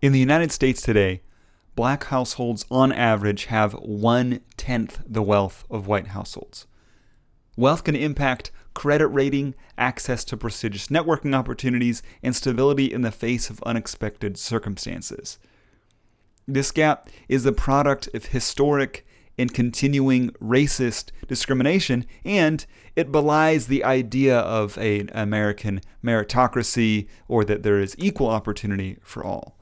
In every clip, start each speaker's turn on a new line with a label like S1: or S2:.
S1: In the United States today, black households on average have 1/10 the wealth of white households. Wealth can impact credit rating, access to prestigious networking opportunities, and stability in the face of unexpected circumstances. This gap is the product of historic and continuing racist discrimination, and it belies the idea of an American meritocracy or that there is equal opportunity for all.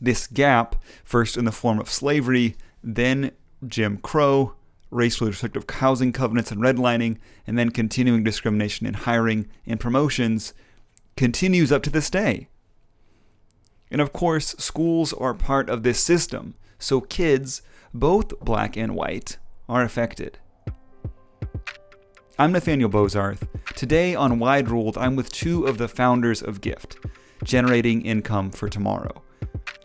S1: This gap, first in the form of slavery, then Jim Crow, racially restrictive housing covenants and redlining, and then continuing discrimination in hiring and promotions, continues up to this day. And of course, schools are part of this system, so kids, both black and white, are affected. I'm Nathaniel Bozarth. Today on Wide Ruled, I'm with two of the founders of GIFT, Generating Income for Tomorrow.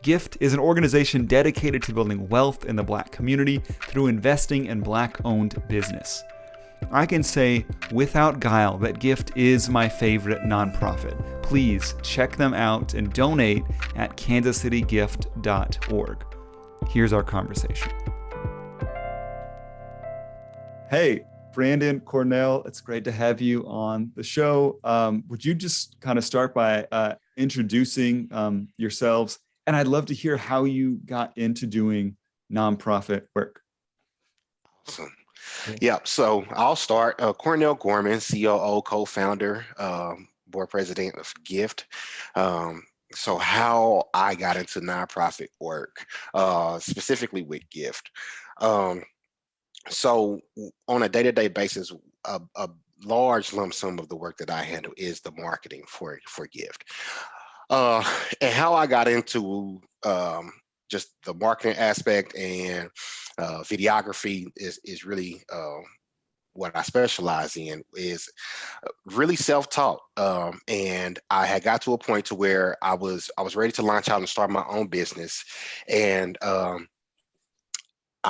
S1: GIFT is an organization dedicated to building wealth in the black community through investing in black-owned business. I can say without guile that GIFT is my favorite nonprofit. Please check them out and donate at kansascitygift.org. Here's our conversation. Hey, Brandon, Cornell, it's great to have you on the show. Would you just kind of start by introducing yourselves? And I'd love to hear how you got into doing nonprofit work.
S2: Awesome. Yeah, so I'll start. Cornell Gorman, COO, co-founder, board president of GIFT. So how I got into nonprofit work, specifically with GIFT. So on a day-to-day basis, a large lump sum of the work that I handle is the marketing for GIFT. And how I got into just the marketing aspect and videography is really what I specialize in, is really self-taught. And I had got to a point to where I was ready to launch out and start my own business. And I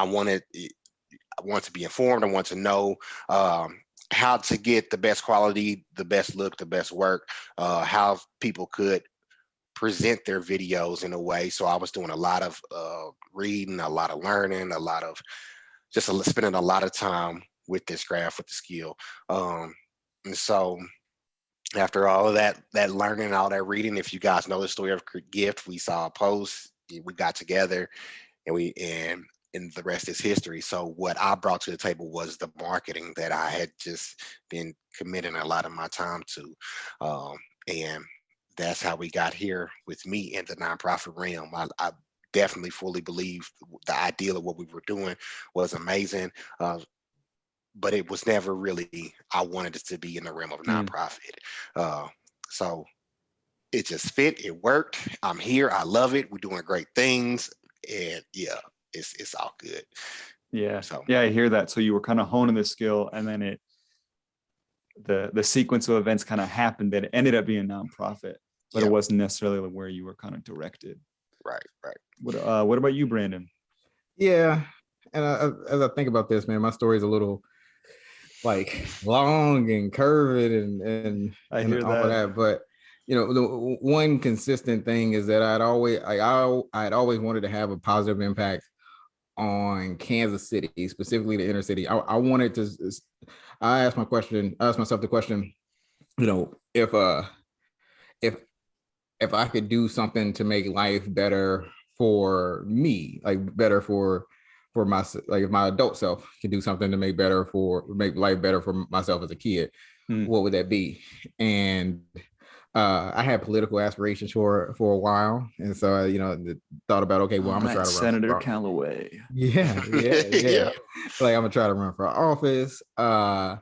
S2: wanted to be informed. I want to know how to get the best quality, the best look, the best work, how people could present their videos in a way. So I was doing a lot of reading, a lot of learning, a lot of just spending a lot of time with this craft, with the skill. And so after all of that learning, all that reading, if you guys know the story of GIFT, we saw a post, we got together, and the rest is history. So what I brought to the table was the marketing that I had just been committing a lot of my time to. And that's how we got here with me in the nonprofit realm. I definitely fully believe the ideal of what we were doing was amazing, but it was never really, I wanted it to be in the realm of nonprofit. So it just fit, it worked. I'm here, I love it. We're doing great things, and yeah, it's all good.
S1: Yeah, so yeah, I hear that. So you were kind of honing the skill, and then the sequence of events kind of happened that it ended up being nonprofit, but it wasn't necessarily where you were kind of directed.
S2: Right.
S1: What about you, Brandon?
S3: Yeah, and as I think about this, man, my story is a little like long and curved and
S1: I hear
S3: all that. But you know, the one consistent thing is that I'd always wanted to have a positive impact on Kansas City, specifically the inner city. I wanted to. I asked myself the question, you know, if I could do something to make life better for me, like better for my, like if my adult self can do something to make life better for myself as a kid, what would that be? And I had political aspirations for a while, and so I, thought about, okay, well, I'm gonna try to run
S1: Senator Callaway.
S3: Yeah. Like I'm gonna try to run for office. And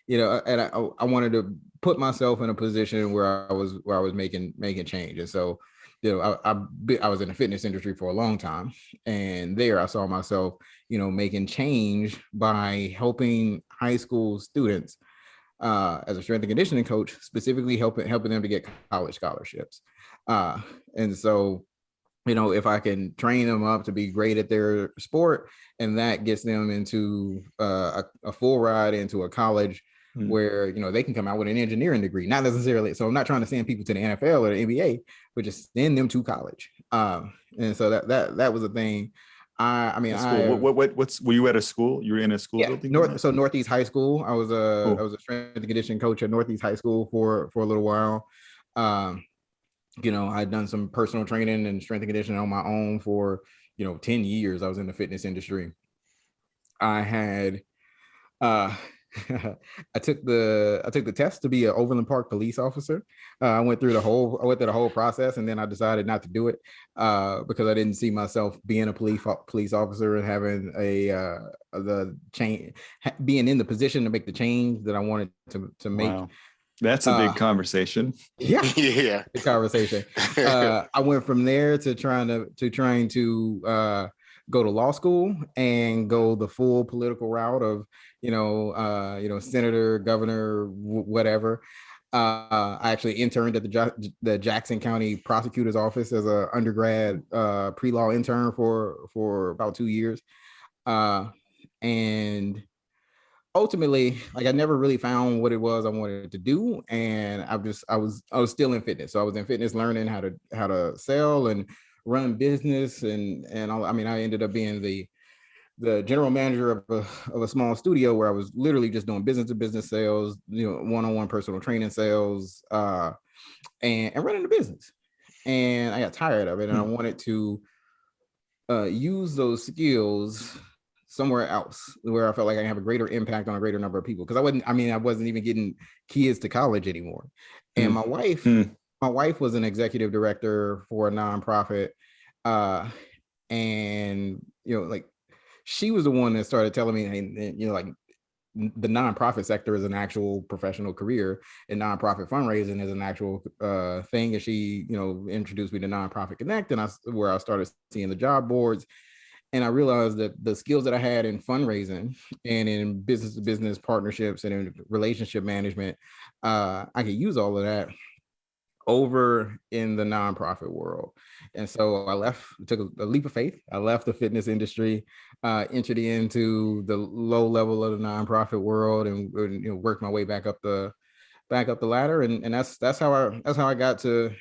S3: I wanted to put myself in a position where I was making change. And so, I was in the fitness industry for a long time, and there I saw myself, making change by helping high school students as a strength and conditioning coach, specifically helping them to get college scholarships. And so, if I can train them up to be great at their sport, and that gets them into a full ride into a college where, you know, they can come out with an engineering degree, not necessarily. So I'm not trying to send people to the NFL or the NBA, but just send them to college. And so that was a thing. I mean,
S1: That's cool. Were you at a school? You were in a school building?
S3: Northeast High School. I was
S1: Cool.
S3: I was a strength and conditioning coach at Northeast High School for a little while. You know, I'd done some personal training and strength and conditioning on my own for, you know, 10 years. I was in the fitness industry. I had I took the test to be an Overland Park police officer. I went through the whole process, and then I decided not to do it because I didn't see myself being a police officer and having being in the position to make the change that I wanted to make.
S1: Wow. That's a big conversation.
S3: Yeah,
S2: yeah.
S3: big conversation. I went from there to trying to go to law school and go the full political route of, senator, governor, whatever. I actually interned at the Jackson County Prosecutor's Office as an undergrad pre-law intern for about 2 years. And ultimately, like, I never really found what it was I wanted to do. And I was still in fitness. So I was in fitness, learning how to sell and run business and all. I mean, I ended up being the general manager of a small studio where I was literally just doing business to business sales, one-on-one personal training sales, and running the business. And I got tired of it, and I wanted to use those skills somewhere else where I felt like I have a greater impact on a greater number of people. Because I wasn't even getting kids to college anymore. And my wife was an executive director for a nonprofit, and she was the one that started telling me, like, the nonprofit sector is an actual professional career, and nonprofit fundraising is an actual thing. And she, introduced me to Nonprofit Connect, and where I started seeing the job boards. And I realized that the skills that I had in fundraising and in business to business partnerships and in relationship management, I could use all of that over in the nonprofit world. And so I left, took a leap of faith. I left the fitness industry, entered into the low level of the nonprofit world, and worked my way back up the ladder. And that's how I got to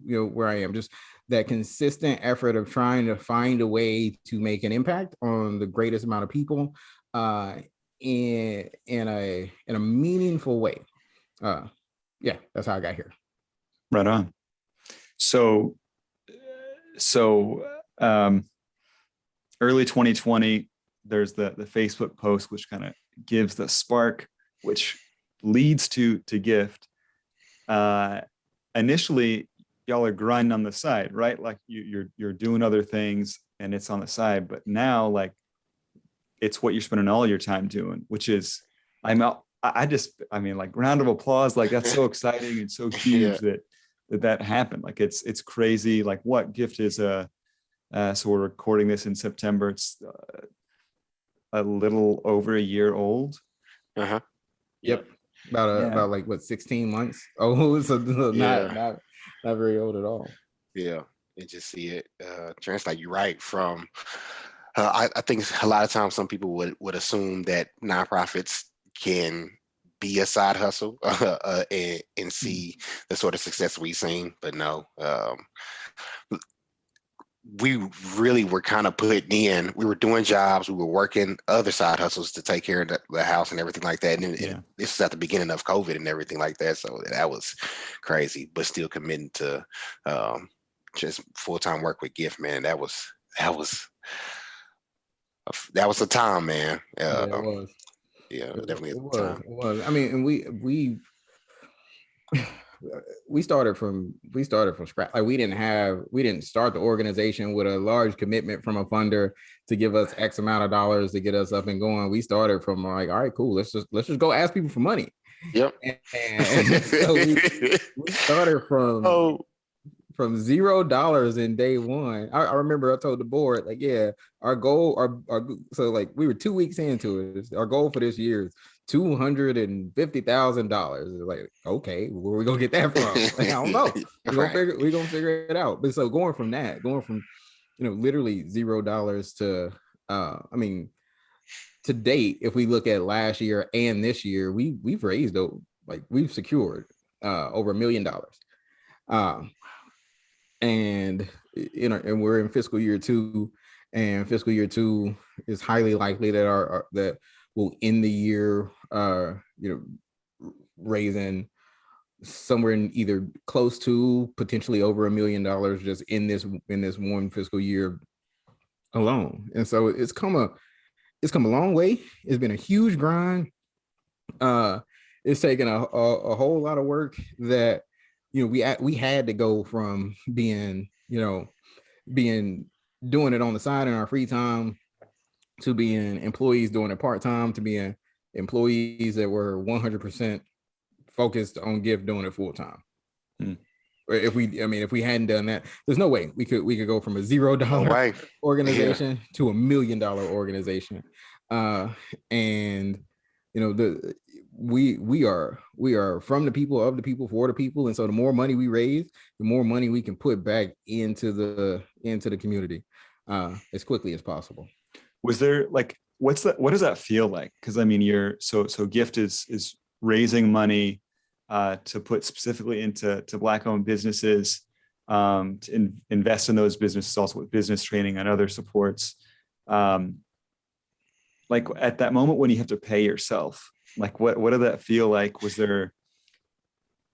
S3: where I am. Just that consistent effort of trying to find a way to make an impact on the greatest amount of people in a meaningful way. Yeah, that's how I got here.
S1: Right on. So early 2020, there's the Facebook post, which kind of gives the spark, which leads to Gift. Initially, y'all are grinding on the side, right? Like you're doing other things and it's on the side, but now, like, it's what you're spending all your time doing, which is, like, round of applause. Like, that's so exciting and so huge that happened. Like, it's crazy. Like, what Gift is so we're recording this in September. It's a little over a year old.
S3: Uh-huh. Yep. About like what, 16 months old. So not very old at all.
S2: Yeah. And just see it translate. You're right. From I think a lot of times some people would assume that nonprofits can be a side hustle and see the sort of success we've seen, but no. We really were kind of we were doing jobs, we were working other side hustles to take care of the house and everything like that. And this is at the beginning of COVID and everything like that. So that was crazy, but still committing to just full-time work with Gift, man. That was a time, man.
S3: It was.
S2: Yeah, definitely
S3: it
S2: a time.
S3: It was. I mean, and we started from scratch. Like, we didn't start the organization with a large commitment from a funder to give us X amount of dollars to get us up and going. We started from like, all right, cool, let's just go ask people for money.
S2: Yep.
S3: And so we started from $0 in day one. I remember I told the board, like, yeah, our goal, so like we were 2 weeks into it. Our goal for this year is $250,000. Like, okay, where are we gonna get that from? Like, I don't know. We're gonna figure it out. But so going from literally $0 to to date, if we look at last year and this year, we've raised, like, we've secured over $1 million. And and we're in fiscal year 2, and fiscal year 2 is highly likely that that we'll end the year raising somewhere in either close to, potentially over $1 million just in this one fiscal year alone. And so it's come a long way. It's been a huge grind. It's taken a whole lot of work that we had to go from being doing it on the side in our free time, to being employees doing it part-time, to being employees that were 100% focused on Gift doing it full-time. If we hadn't done that, there's no way we could go from a $0 organization to $1 million organization. And we are from the people, of the people, for the people. And so the more money we raise, the more money we can put back into the community as quickly as possible.
S1: Was there, like, what does that feel like? Because I mean, you're so Gift is raising money to put specifically into Black-owned businesses, to invest in those businesses, also with business training and other supports. Like, at that moment when you have to pay yourself, like, what did that feel like? Was there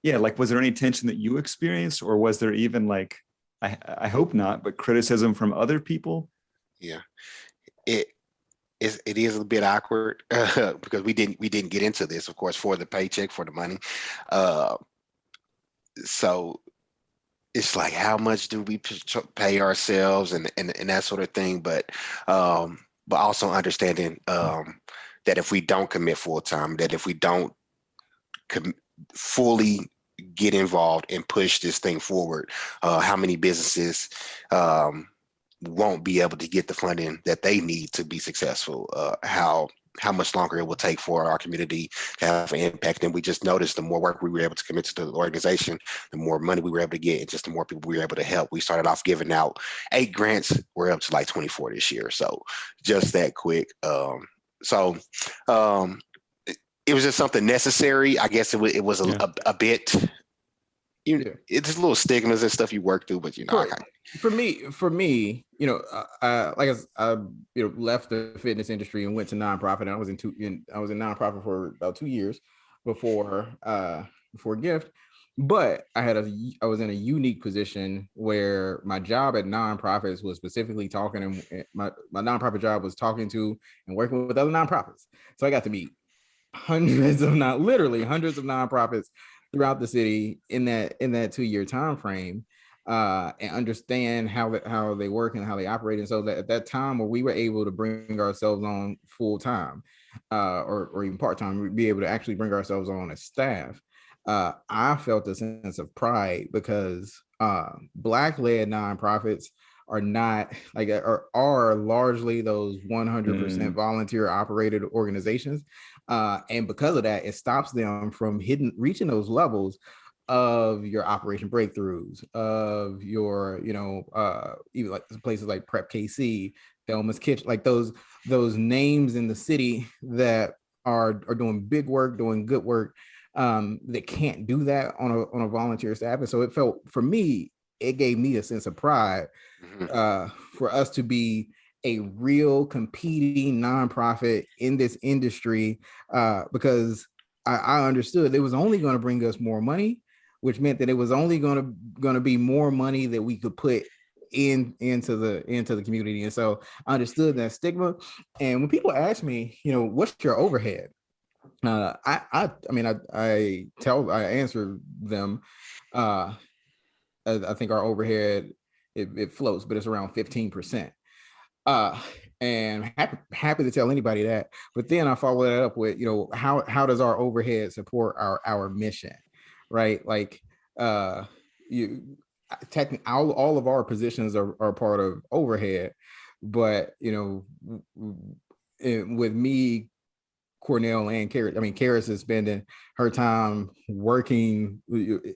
S1: any tension that you experienced, or was there even, like, I hope not, but criticism from other people?
S2: Yeah, it is a bit awkward because we didn't get into this, of course, for the paycheck, for the money. So it's like, how much do we pay ourselves and that sort of thing, but also understanding that if we don't commit full time, that if we don't fully get involved and push this thing forward, how many businesses won't be able to get the funding that they need to be successful, how much longer it will take for our community to have an impact. And we just noticed the more work we were able to commit to the organization, the more money we were able to get, and just the more people we were able to help. We started off giving out 8 grants. We're up to like 24 this year. So just that quick. It was just something necessary. I guess it was a bit, it's little stigmas and stuff you work through, but
S3: for me, like I left the fitness industry and went to nonprofit. And I was in nonprofit for about 2 years before Gift. But I was in a unique position where my job at nonprofits was specifically talking, and my nonprofit job was talking to and working with other nonprofits. So I got to meet literally hundreds of nonprofits throughout the city in that 2-year time frame, and understand how they work and how they operate. And so that at that time where we were able to bring ourselves on full time, or even part time, we'd be able to actually bring ourselves on as staff. I felt a sense of pride because Black-led nonprofits are not like are largely those 100% volunteer operated organizations, and because of that, it stops them from reaching those levels of your Operation Breakthroughs, of your even like places like Prep KC, Thelma's Kitchen, like those names in the city that are doing big work, doing good work, that can't do that on a volunteer staff. And so it felt, for me, it gave me a sense of pride for us to be a real competing nonprofit in this industry, because I understood it was only going to bring us more money, which meant that it was only going to be more money that we could put into the community. And so I understood that stigma. And when people ask me, what's your overhead? I answer them. I think our overhead, it floats, but it's around 15%. And happy to tell anybody that. But then I follow that up with, how does our overhead support our mission, right? Like, technically, all of our positions are part of overhead, but with me, Cornell, and Karis is spending her time working.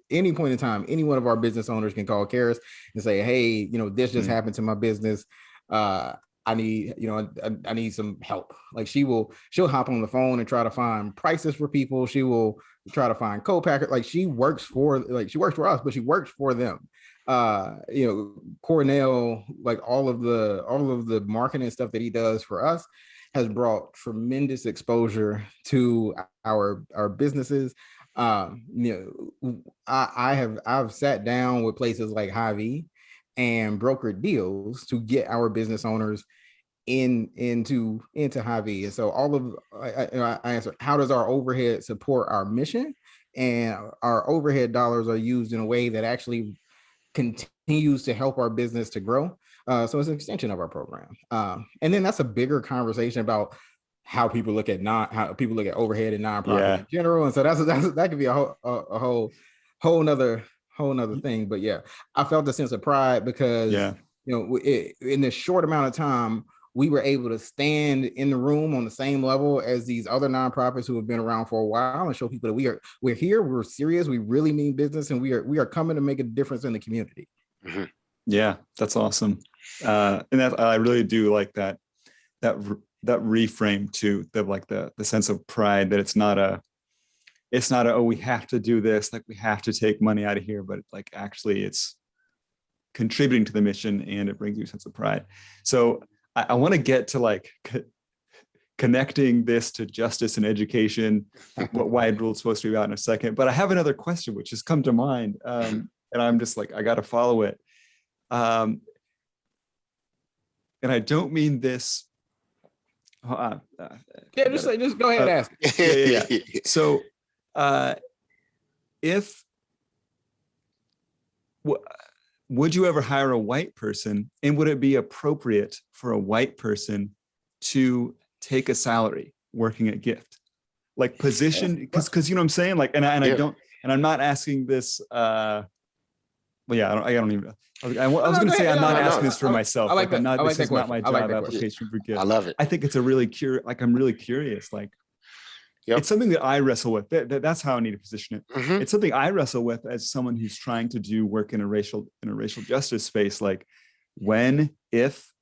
S3: Any point in time, any one of our business owners can call Karis and say, hey, this just happened to my business. I need, I need some help. Like she'll hop on the phone and try to find prices for people. She will try to find co-packer. Like she works for us, but she works for them. Cornell, like all of the marketing stuff that he does for us has brought tremendous exposure to our businesses. I've sat down with places like Hy-Vee and brokered deals to get our business owners into Hy-Vee. And so all of I answer, how does our overhead support our mission? And our overhead dollars are used in a way that actually continues to help our business to grow. So it's an extension of our program. And then that's a bigger conversation about how people look at overhead and nonprofit in general. And so that could be a whole nother thing. But yeah, I felt a sense of pride because in this short amount of time, we were able to stand in the room on the same level as these other nonprofits who have been around for a while and show people that we're here, we're serious, we really mean business, and we are coming to make a difference in the community.
S1: Mm-hmm. Yeah, that's awesome. And that I really do like that reframe too, the sense of pride that it's not a oh, we have to do this, like we have to take money out of here, but like actually it's contributing to the mission and it brings you a sense of pride. So I want to get to like connecting this to justice and education, what Wide Rule is supposed to be about in a second. But I have another question which has come to mind, and I'm just like, I got to follow it. And I don't mean this.
S3: Just go ahead and ask.
S1: Yeah. So, would you ever hire a white person, and would it be appropriate for a white person to take a salary working at Gift, like position? Because you know what I'm saying, like, and I don't, and I'm not asking this. Well, yeah, I don't even. I was going to say I'm not asking this for myself. Like I'm not. This is not my job application for Gift.
S2: I love it.
S1: I think it's a really I'm really curious. Like, it's something that I wrestle with. That's how I need to position it. Mm-hmm. It's something I wrestle with as someone who's trying to do work in a racial justice space. Like, is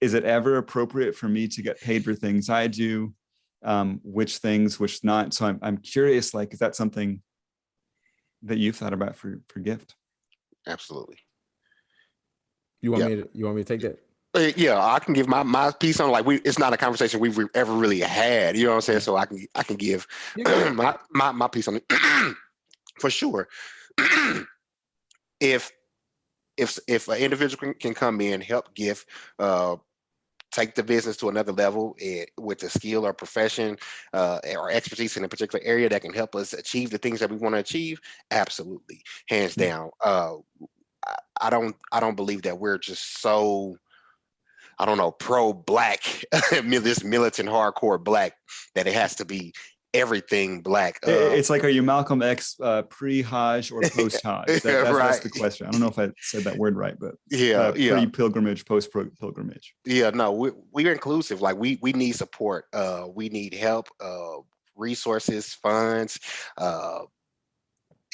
S1: it ever appropriate for me to get paid for things I do? Which things, which not? So I'm curious. Like, is that something that you've thought about for Gift?
S2: Absolutely.
S3: You want me to take that?
S2: Yeah, I can give my piece on, like, it's not a conversation we've ever really had, you know what I'm saying? So I can give my piece on it. For sure. If an individual can come in, help Gift, take the business to another level with a skill or profession or expertise in a particular area that can help us achieve the things that we want to achieve, absolutely, hands down. I don't believe that we're just so, I don't know, pro-black, this militant hardcore black, that it has to be everything black.
S1: It's like, are you Malcolm X pre-Hajj or post-Hajj? That's the question. I don't know if I said that word right, but pre-pilgrimage, post-pilgrimage.
S2: Yeah, no, we're inclusive. Like we need support. We need help, resources, funds,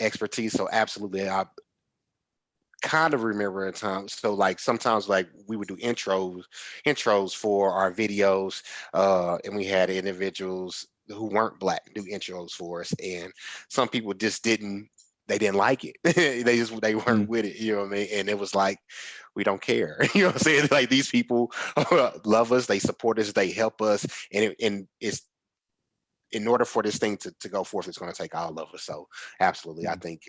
S2: expertise. So absolutely, I kind of remember in times. So like sometimes like we would do intros for our videos, and we had individuals who weren't black do intros for us, and some people just didn't like it. they weren't with it, you know what I mean? And it was like, we don't care. You know what I'm saying? Like, these people love us, they support us, they help us, and it's, in order for this thing to go forth, it's going to take all of us. So absolutely, I think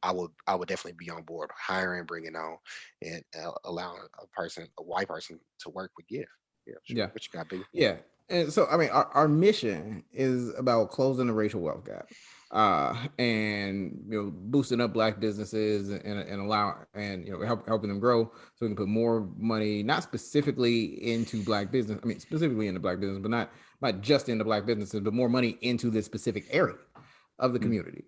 S2: I would definitely be on board hiring, bringing on, and allowing a white person to work with Gift. Yeah, sure. What you got, B?
S3: Yeah. And so, I mean, our mission is about closing the racial wealth gap, and boosting up Black businesses and helping them grow, so we can put more money, not specifically into Black business. I mean, specifically into Black business, but not just into Black businesses, but more money into this specific area of the community.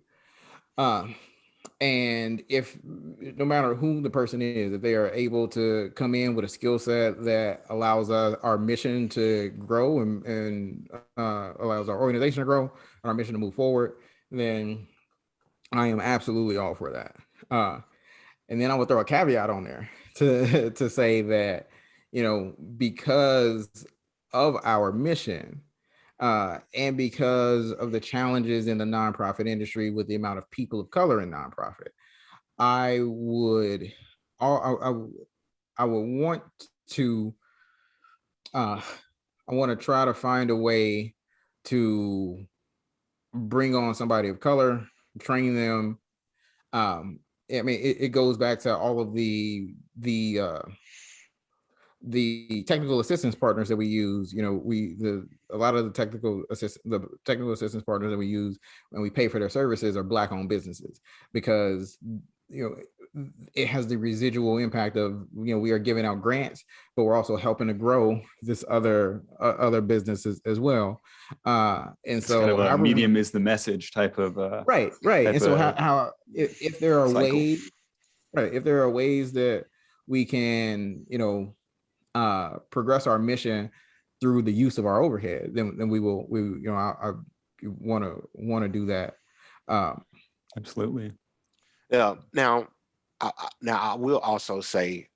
S3: And if, no matter who the person is, if they are able to come in with a skill set that allows our mission to grow and allows our organization to grow and our mission to move forward, then I am absolutely all for that. And then I would throw a caveat on there to say that, because of our mission, and because of the challenges in the nonprofit industry with the amount of people of color in nonprofit, I would, I would want to, I want to try to find a way to bring on somebody of color, train them. I mean, it goes back to all of the technical assistance partners that we use. A lot of the technical assistance partners that we use when we pay for their services are Black owned businesses, because it has the residual impact of, we are giving out grants, but we're also helping to grow this other businesses as well. And
S1: It's
S3: so
S1: kind of a medium is the message type of
S3: right. And so how if there are
S1: cycle.
S3: ways, right, if there are ways that we can, progress our mission through the use of our overhead, then I want to do that.
S1: Absolutely.
S2: Yeah. Now I will also say,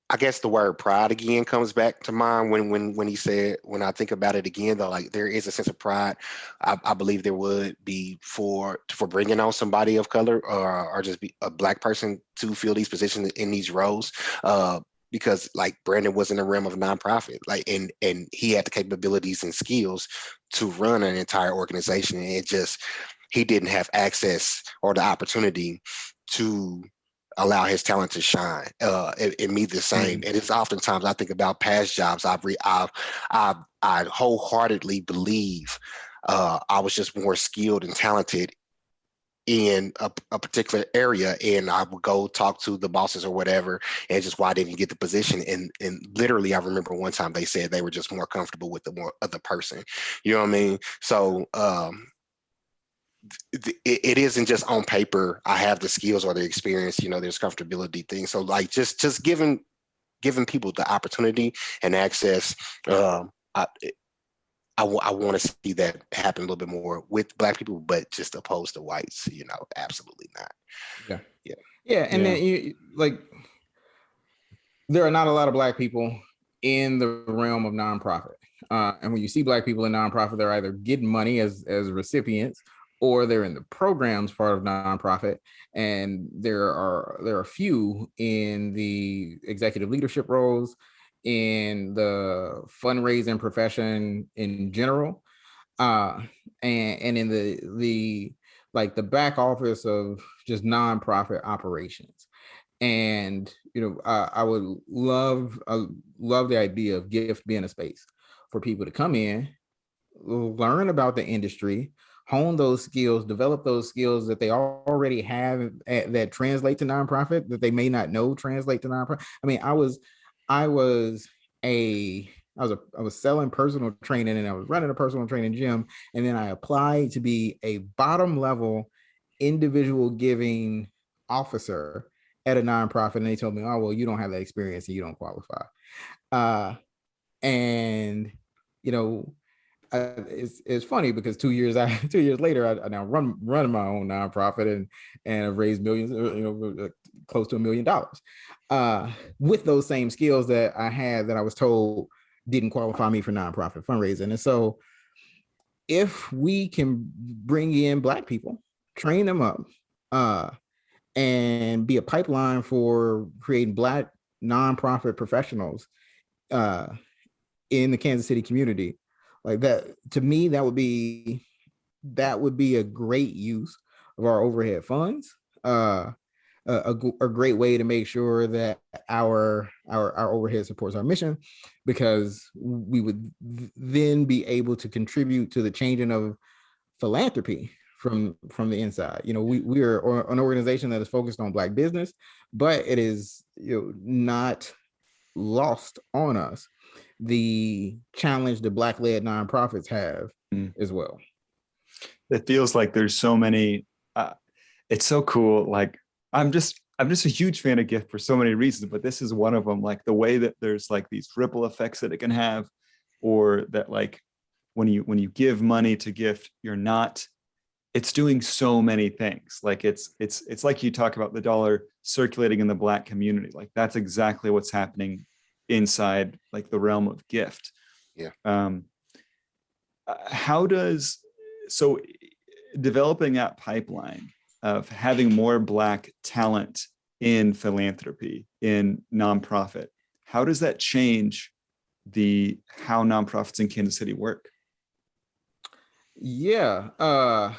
S2: I guess the word pride again comes back to mind when he said, when I think about it again, though, like there is a sense of pride. I believe there would be for bringing on somebody of color, or just be a Black person to fill these positions in these roles. Because like Brandon was in the realm of nonprofit, like, and he had the capabilities and skills to run an entire organization, and he didn't have access or the opportunity to allow his talent to shine. And me the same. And it's oftentimes I think about past jobs I wholeheartedly believe I was just more skilled and talented in a particular area, and I would go talk to the bosses or whatever, and just why I didn't get the position. And literally, I remember one time they said they were just more comfortable with the more other person. You know what I mean? So it isn't just on paper. I have the skills or the experience. There's comfortability things. So like just giving people the opportunity and access. I want to see that happen a little bit more with Black people, but just opposed to whites. Absolutely not.
S3: Yeah. And then there are not a lot of Black people in the realm of nonprofit. And when you see Black people in nonprofit, they're either getting money as recipients, or they're in the programs part of nonprofit. And there are a few in the executive leadership roles, in the fundraising profession in general, and in the like the back office of just nonprofit operations. And I would love the idea of GIFT being a space for people to come in, learn about the industry, hone those skills, develop those skills that they already have that translate to nonprofit, that they may not know translate to nonprofit. I mean, I was selling personal training, and I was running a personal training gym, and then I applied to be a bottom level individual giving officer at a nonprofit, and they told me, oh, well, you don't have that experience and you don't qualify. And it's funny because 2 years later, I now run my own nonprofit and have raised millions, close to $1 million, with those same skills that I had that I was told didn't qualify me for nonprofit fundraising. And so if we can bring in Black people, train them up, and be a pipeline for creating Black nonprofit professionals in the Kansas City community, like that, to me, that would be a great use of our overhead funds. A great way to make sure that our overhead supports our mission, because we would then be able to contribute to the changing of philanthropy from the inside. We are an organization that is focused on Black business, but it is not lost on us the challenge that Black-led nonprofits have as well.
S1: It feels like there's so many. It's so cool. Like I'm just a huge fan of GIFT for so many reasons, but this is one of them. Like the way that there's like these ripple effects that it can have, or that like when you give money to GIFT, you're not it's doing so many things. Like it's like you talk about the dollar circulating in the Black community. Like that's exactly what's happening inside like the realm of gift.
S2: Yeah.
S1: How does, so developing that pipeline of having more Black talent in philanthropy, in nonprofit, how does that change how nonprofits in Kansas City work?
S3: Yeah.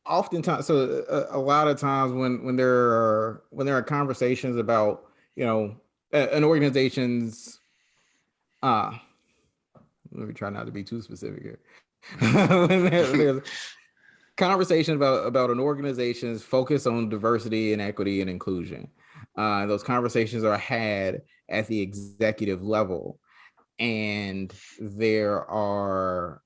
S3: Oftentimes, so a lot of times when there are conversations about, you know, an organization's let me try not to be too specific here. There's conversation about an organization's focus on diversity and equity and inclusion. Those conversations are had at the executive level, and there are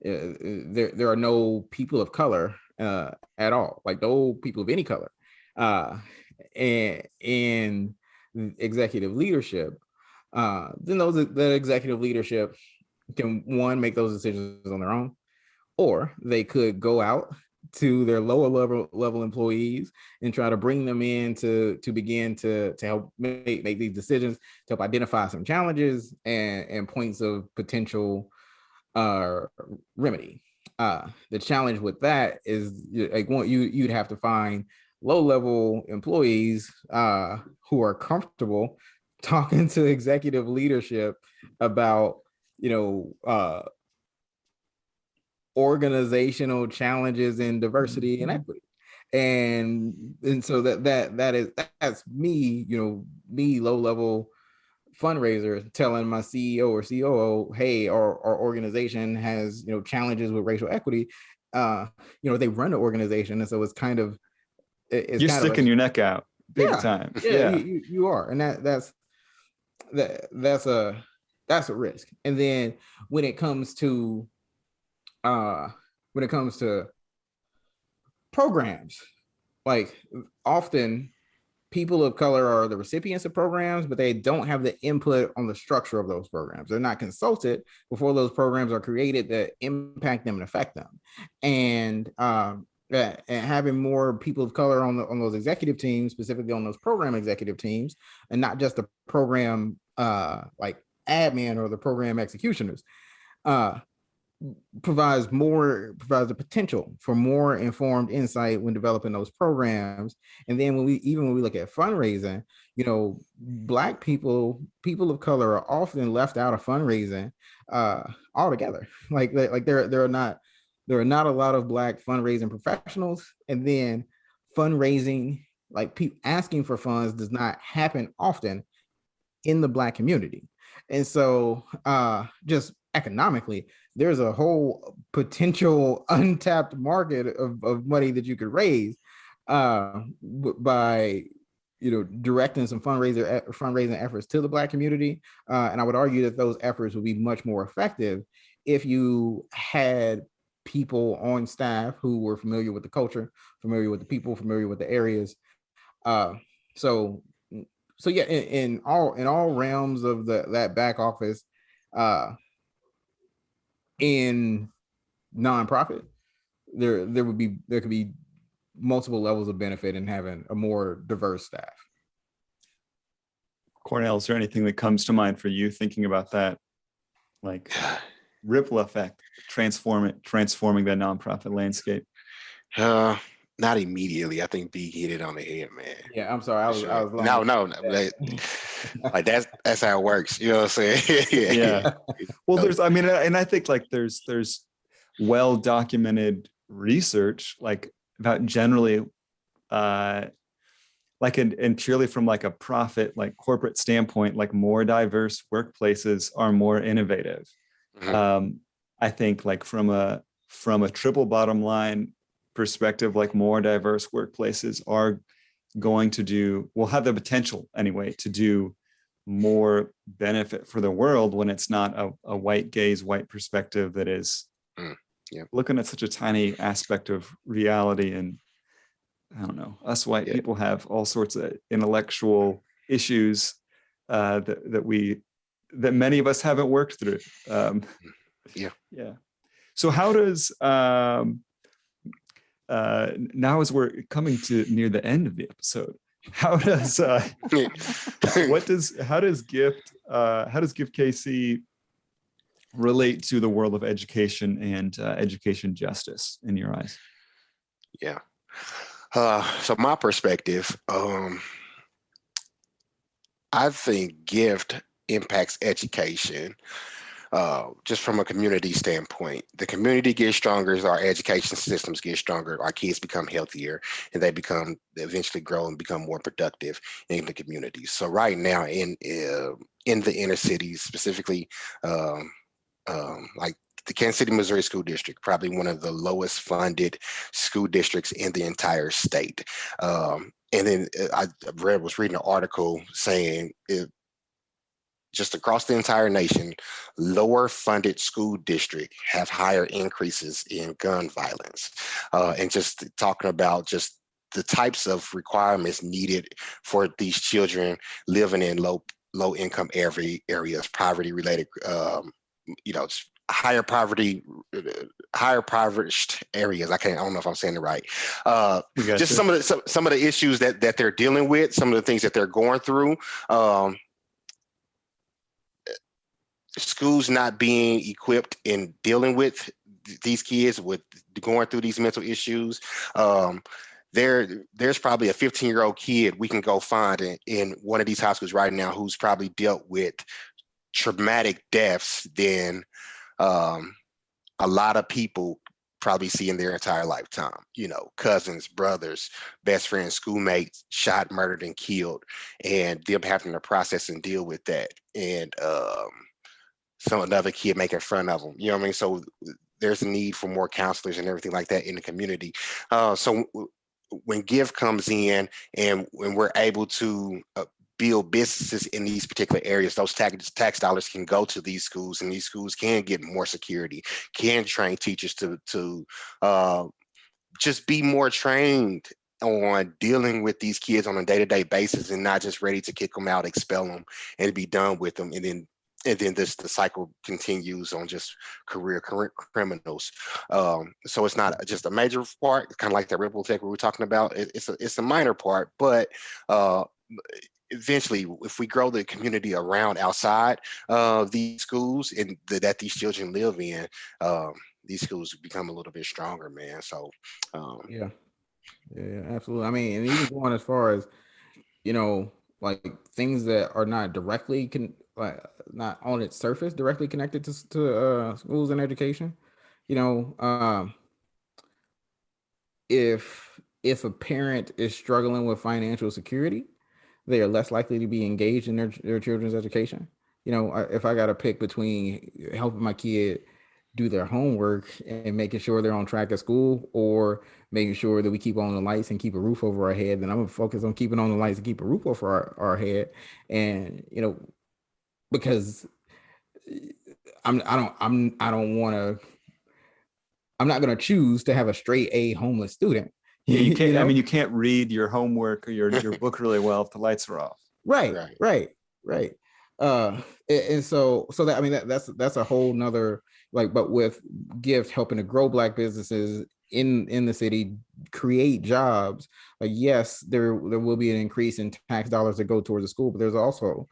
S3: there are no people of color at all, like no people of any color, and in executive leadership. Then that executive leadership can, one, make those decisions on their own, or they could go out to their lower level employees and try to bring them in to begin to help make these decisions, to help identify some challenges and points of potential remedy. The challenge with that is, like, you'd have to find low level employees who are comfortable talking to executive leadership about, you know, organizational challenges in diversity and equity. And so that's me, you know, me, low level fundraiser, telling my CEO or COO, hey, our organization has, you know, challenges with racial equity. You know, they run the organization, and so it's kind of, it's
S1: You're
S3: kind
S1: sticking your neck out big time.
S3: Yeah. You are, and that's a risk. And then when it comes to programs, like, often people of color are the recipients of programs, but they don't have the input on the structure of those programs. They're not consulted before those programs are created that impact them and affect them. And having more people of color on those executive teams, specifically on those program executive teams, and not just the program like admin or the program executioners, provides the potential for more informed insight when developing those programs. And then when we look at fundraising, you know, Black people of color are often left out of fundraising altogether. Like there are not a lot of Black fundraising professionals, and then fundraising, like asking for funds, does not happen often in the Black community. And so just economically, there's a whole potential untapped market of money that you could raise by, you know, directing some fundraising efforts to the Black community. And I would argue that those efforts would be much more effective if you had people on staff who were familiar with the culture, familiar with the people, familiar with the areas. So yeah, in all realms of that back office, in nonprofit, there could be multiple levels of benefit in having a more diverse staff.
S1: Cornell, is there anything that comes to mind for you thinking about that, like ripple effect, transforming the nonprofit landscape?
S2: Not immediately. I think B hit it on the head, man.
S3: Yeah, I'm sorry. I was
S2: no. Like that's how it works. You know what I'm saying?
S1: Yeah. Well, and I think like there's well documented research like about generally like and purely from like a profit, like corporate standpoint, like more diverse workplaces are more innovative. Mm-hmm. I think like from a triple bottom line perspective, like more diverse workplaces are going to will have the potential anyway to do more benefit for the world when it's not a white gaze, white perspective that is looking at such a tiny aspect of reality. And I don't know, us white people have all sorts of intellectual issues that many of us haven't worked through. Yeah. So how does now as we're coming to near the end of the episode, how does how does Gift KC relate to the world of education and education justice in your eyes?
S2: Yeah. So my perspective, I think Gift impacts education just from a community standpoint. The community gets stronger as our education systems get stronger, our kids become healthier, and they eventually grow and become more productive in the community. So right now in the inner cities, specifically like the Kansas City, Missouri School District, probably one of the lowest funded school districts in the entire state. And then I was reading an article saying just across the entire nation, lower funded school districts have higher increases in gun violence. And just talking about just the types of requirements needed for these children living in low income areas, poverty related, higher impoverished areas. I don't know if I'm saying it right. Just some of the issues that they're dealing with, some of the things that they're going through. Schools not being equipped in dealing with these kids with going through these mental issues. There's probably a 15-year-old kid we can go find in one of these high schools right now who's probably dealt with traumatic deaths than a lot of people probably see in their entire lifetime. Cousins, brothers, best friends, schoolmates shot, murdered, and killed, and them having to process and deal with that. And another kid making fun of them. You know what I mean? So there's a need for more counselors and everything like that in the community. So when Give comes in and when we're able to build businesses in these particular areas, those tax dollars can go to these schools, and these schools can get more security, can train teachers to just be more trained on dealing with these kids on a day-to-day basis, and not just ready to kick them out, expel them, and be done with them. And then the cycle continues on just career criminals. So it's not just a major part, kind of like that ripple effect we were talking about. It's a minor part, but eventually, if we grow the community around outside these schools and that these children live in, these schools become a little bit stronger, man. So
S3: yeah, absolutely. I mean, and even going as far as, like things that are not directly not on its surface directly connected to schools and education. If a parent is struggling with financial security, they are less likely to be engaged in their children's education. If I got to pick between helping my kid do their homework and making sure they're on track at school, or making sure that we keep on the lights and keep a roof over our head, then I'm gonna focus on keeping on the lights and keep a roof over our head. And because I'm not gonna choose to have a straight A homeless student.
S1: Yeah, you can't. I mean, you can't read your homework or your book really well if the lights are off.
S3: Right. And so that, I mean, that's a whole nother, but with Gift helping to grow Black businesses in the city, create jobs, yes, there will be an increase in tax dollars that go towards the school, but there's also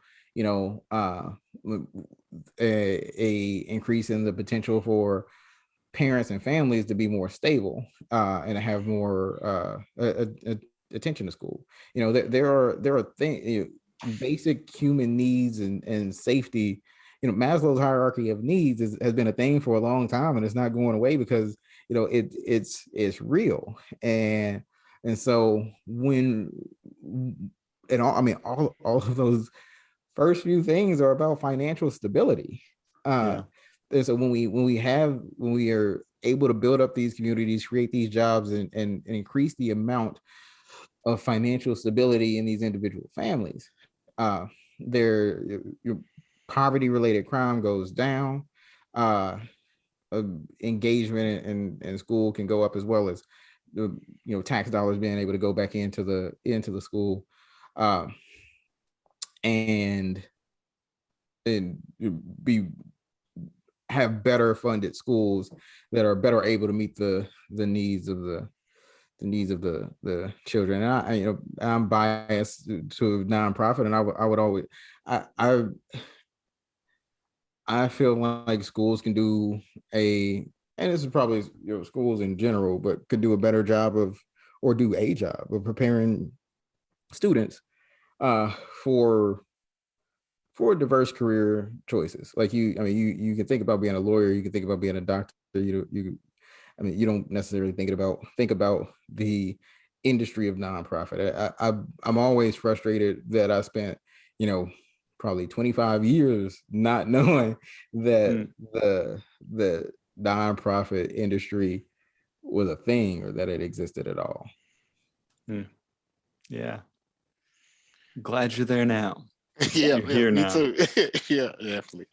S3: a increase in the potential for parents and families to be more stable and to have more attention to school. There are things, basic human needs and safety. Maslow's hierarchy of needs has been a thing for a long time, and it's not going away because it's real. And so all of those first few things are about financial stability. And so when we are able to build up these communities, create these jobs, and increase the amount of financial stability in these individual families, their poverty related crime goes down, engagement in school can go up, as well as tax dollars being able to go back into the school, and be have better funded schools that are better able to meet the needs of the children. And I'm biased to nonprofit, and I would always I feel like schools can do and this is probably schools in general, but could do a better job of, or do a job of preparing students for diverse career choices. Like you can think about being a lawyer, you can think about being a doctor. You don't necessarily think about the industry of nonprofit. I'm always frustrated that I spent, probably 25 years not knowing that the nonprofit industry was a thing, or that it existed at all.
S1: Yeah. Glad you're there now.
S2: Yeah,
S1: You're here
S2: me
S1: now.
S2: too. Yeah, definitely.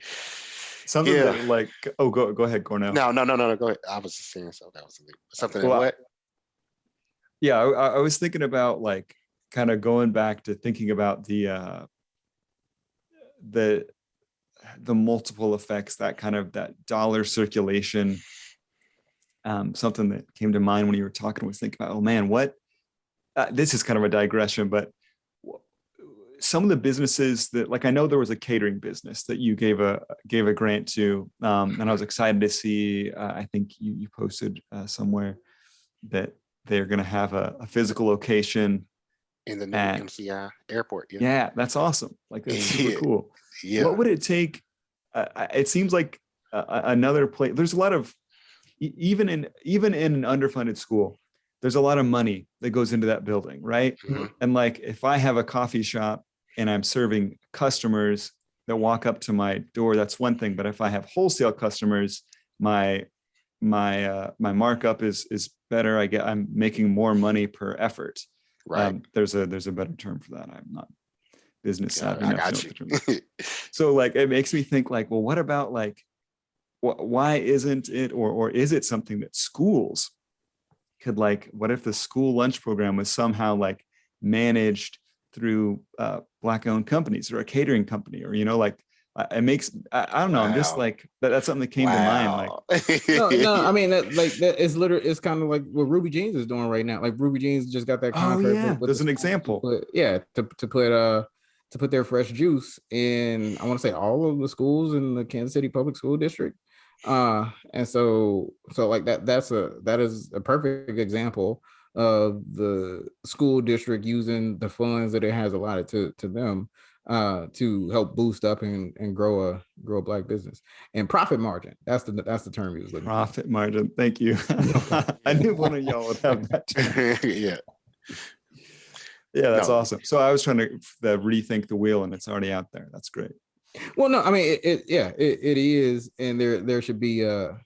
S1: Something that like, go ahead, Cornell.
S2: No, go ahead. I was just saying so that was something that what?
S1: Yeah, I was thinking about like kind of going back to thinking about the multiple effects, that kind of that dollar circulation. Something that came to mind when you were talking was thinking about, oh man, what this is kind of a digression, but some of the businesses that, like, I know there was a catering business that you gave a grant to, and I was excited to see. I think you posted somewhere that they're going to have a physical location
S2: in the new MCI airport.
S1: Yeah, that's awesome. Like, that's super cool.
S2: Yeah.
S1: What would it take? It seems like another place. There's a lot of, even in an underfunded school, there's a lot of money that goes into that building, right?
S2: Mm-hmm.
S1: And like, if I have a coffee shop and I'm serving customers that walk up to my door, that's one thing. But if I have wholesale customers, my markup is better. I'm making more money per effort.
S2: Right.
S1: There's a better term for that. I'm not business savvy.
S2: I got you.
S1: So like, it makes me think like, well, what about like, why isn't it, or is it something that schools could, like, what if the school lunch program was somehow like managed through Black owned companies or a catering company, or, like, it makes, I don't know.
S2: Wow.
S1: I'm just like, that's something that came to mind. Like,
S3: no, I mean, it's literally, it's kind of like what Ruby Jeans is doing right now. Like, Ruby Jeans just got that contract.
S1: There's an example.
S3: To put their fresh juice in, I want to say, all of the schools in the Kansas City Public School District. And so like that is a perfect example of the school district using the funds that it has allotted to them to help boost up and grow a Black business. And profit margin, that's the term he was looking for.
S1: Profit margin. Thank you. I knew one of y'all would have that term. Yeah, that's awesome. So I was trying to rethink the wheel, and it's already out there. That's great.
S3: Well, no, I mean, it is, and there should be I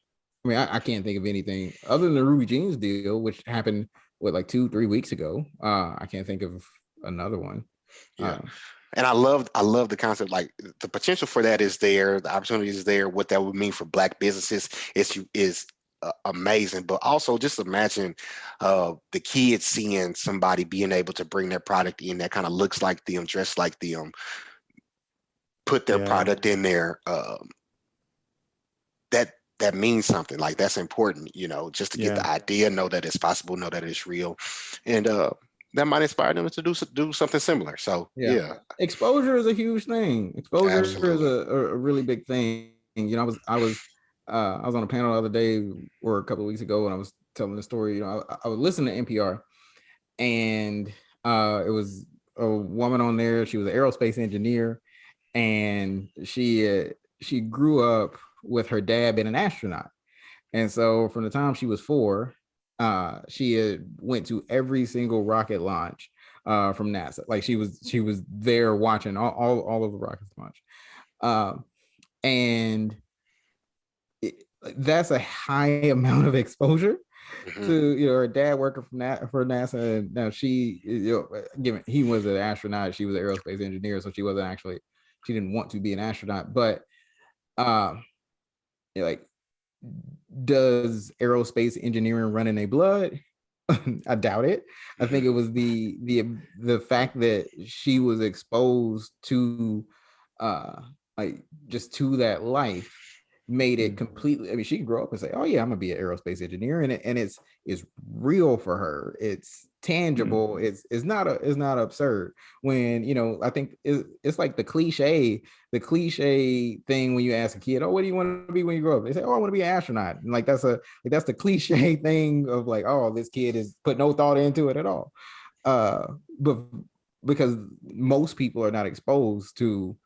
S3: can't think of anything other than the Ruby Jeans deal, which happened like 2-3 weeks ago. I can't think of another one.
S2: Yeah. And I love the concept. Like, the potential for that is there, the opportunity is there. What that would mean for Black businesses is amazing. But also, just imagine the kids seeing somebody being able to bring their product in that kind of looks like them, dressed like them, put their product in there. That means something. Like, that's important, just to get the idea, know that it's possible, know that it's real, and that might inspire them to do something similar. So
S3: exposure is a huge thing. Exposure
S2: Absolutely.
S3: is a really big thing. I was on a panel the other day, or a couple of weeks ago, and I was telling the story. I was listening to NPR, and it was a woman on there. She was an aerospace engineer, and she grew up with her dad being an astronaut. And so from the time she was 4, she had went to every single rocket launch from NASA. Like, she was there watching all of the rockets launch. And that's a high amount of exposure to her dad working for NASA. And now she, given he was an astronaut, she was an aerospace engineer, so she didn't want to be an astronaut. But like, does aerospace engineering run in their blood? I doubt it. I think it was the fact that she was exposed to like, just to that life, made it completely. I mean, she can grow up and say, "Oh yeah, I'm gonna be an aerospace engineer," and it's real for her. It's tangible. It's not absurd. When I think it's like the cliche thing when you ask a kid, "Oh, what do you want to be when you grow up?" They say, "Oh, I want to be an astronaut." And like that's the cliche thing of like, "Oh, this kid is put no thought into it at all." But because most people are not exposed to,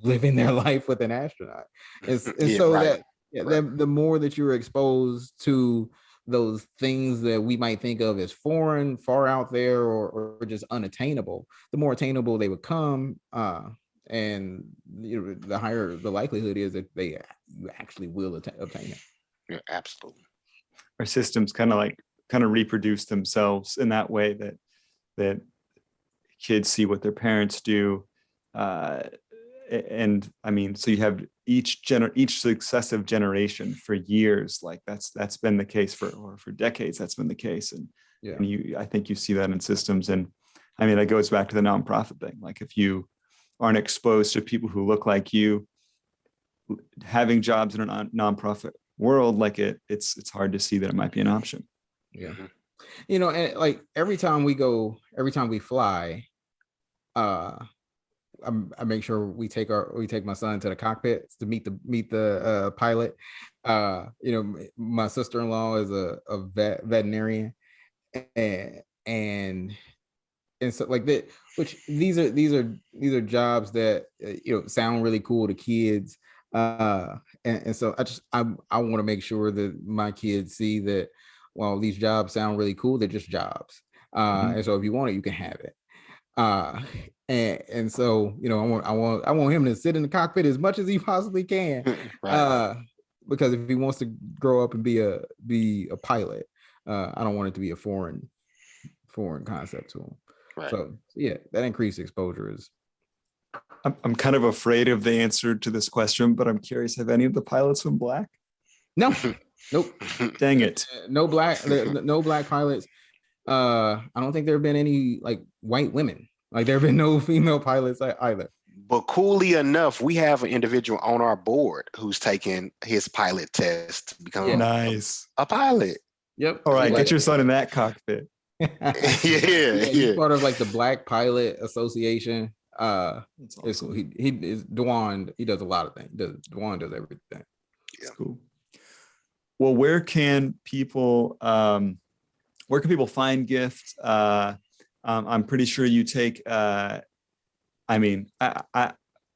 S3: living their life with an astronaut. And so right. The more that you're exposed to those things that we might think of as foreign, far out there, or just unattainable, the more attainable they become. And the higher the likelihood is that they actually will obtain it.
S2: Yeah, absolutely.
S1: Our systems kind of reproduce themselves in that way, that kids see what their parents do. And I mean, so you have each successive generation for years, like that's been the case for decades. That's been the case. And I think you see that in systems. And I mean, that goes back to the nonprofit thing. Like if you aren't exposed to people who look like you having jobs in a nonprofit world, like it's hard to see that it might be an option.
S3: Yeah. And like every time we fly, I make sure we take my son to the cockpit to meet the pilot. My sister-in-law is a veterinarian, and so like that. Which these are jobs that sound really cool to kids, and so I want to make sure that my kids see that while these jobs sound really cool, they're just jobs. And so if you want it, you can have it. And so I want him to sit in the cockpit as much as he possibly can, right. Because if he wants to grow up and be a pilot, I don't want it to be a foreign concept to him. Right. So yeah, that increased exposure is.
S1: I'm kind of afraid of the answer to this question, but I'm curious: have any of the pilots been black?
S3: No, nope.
S1: Dang it!
S3: No black pilots. I don't think there have been any like white women. Like there have been no female pilots either.
S2: But coolly enough, we have an individual on our board who's taking his pilot test to become a pilot.
S3: Yep.
S1: All right, get your son in that cockpit.
S3: He's part of like the Black Pilot Association. Awesome. He is Dwan. He does a lot of things. Dwan does everything.
S1: That's cool. Well, where can people find Gift? I'm pretty sure you take. I don't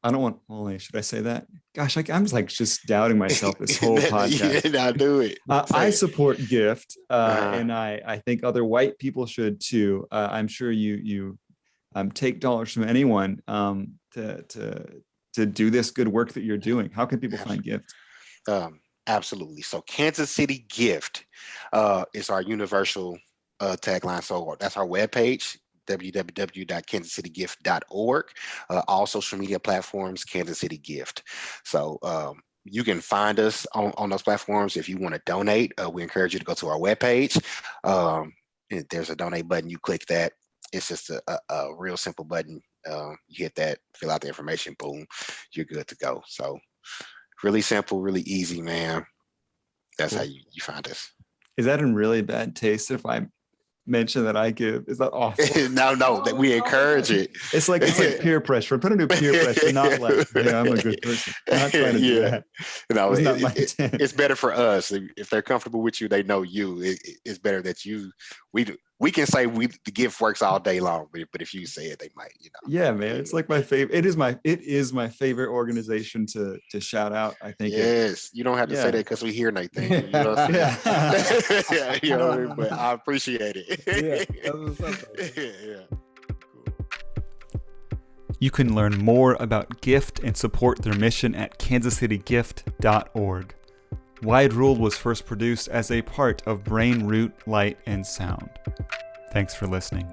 S1: want. Only should I say that? Gosh, I'm just doubting myself this whole podcast.
S2: Yeah, I'll do it.
S1: I support Gift, and I think other white people should too. I'm sure you take dollars from anyone to do this good work that you're doing. How can people find Gift?
S2: Absolutely. So Kansas City Gift is our universal tagline. So that's our webpage, www.kansascitygift.org. All social media platforms, Kansas City Gift. So you can find us on those platforms. If you want to donate, we encourage you to go to our webpage. There's a donate button. You click that. It's just a real simple button. You hit that, fill out the information, boom, you're good to go. So really simple, really easy, man. That's cool. How you find us.
S1: Is that in really bad taste if I mention that I give? Is that awful?
S2: No, that we encourage it.
S1: It's like peer pressure. I'm trying to do peer pressure, not like, yeah, I'm a good person. I'm not trying to do that.
S2: No, it's better for us. If they're comfortable with you, they know you. It's better that we can say the gift works all day long, but if you say it, they might,
S1: Yeah, man, it's like my favorite. It is my favorite organization to shout out. I think.
S2: Yes, you don't have to say that because we hear Nathan. You know what I mean? But I appreciate it.
S1: Yeah. You can learn more about Gift and support their mission at kansascitygift.org. Wide Rule was first produced as a part of Brain Root Light and Sound. Thanks for listening.